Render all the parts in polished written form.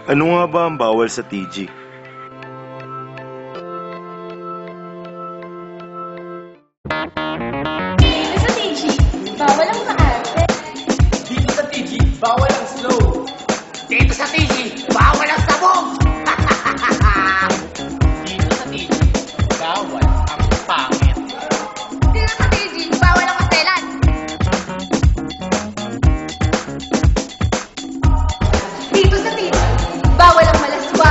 Ano nga ba ang bawal sa TG? Dito sa TG, bawal ang maarte. Dito sa TG, bawal ang slow. Dito sa TG, bawal ang sabog. Dito sa TG, bawal ang pangit. Dito sa TG, bawal ang maselan. Dito sa TG, bawal ang malaswa.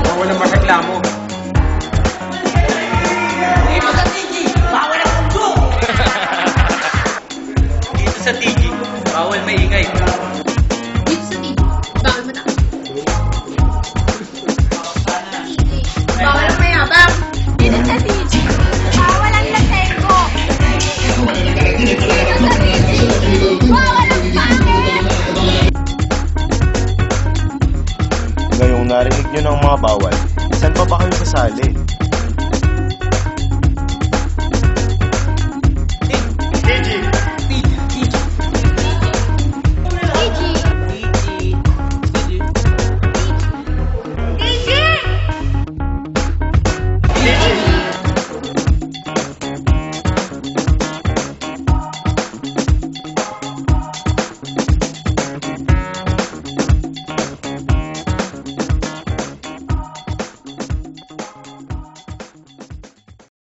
Bawal ang mareklamo. Dito sa TG, bawal ang pundo. Dito sa TG, bawal maingay. Dito sa TG, bawal matakot. Bawal ang mayabang. Dito sa TG, bawal ang lasengo. Dito sa TG, bawal ang pangit. Ngayong narinig nyo ng mga bawal,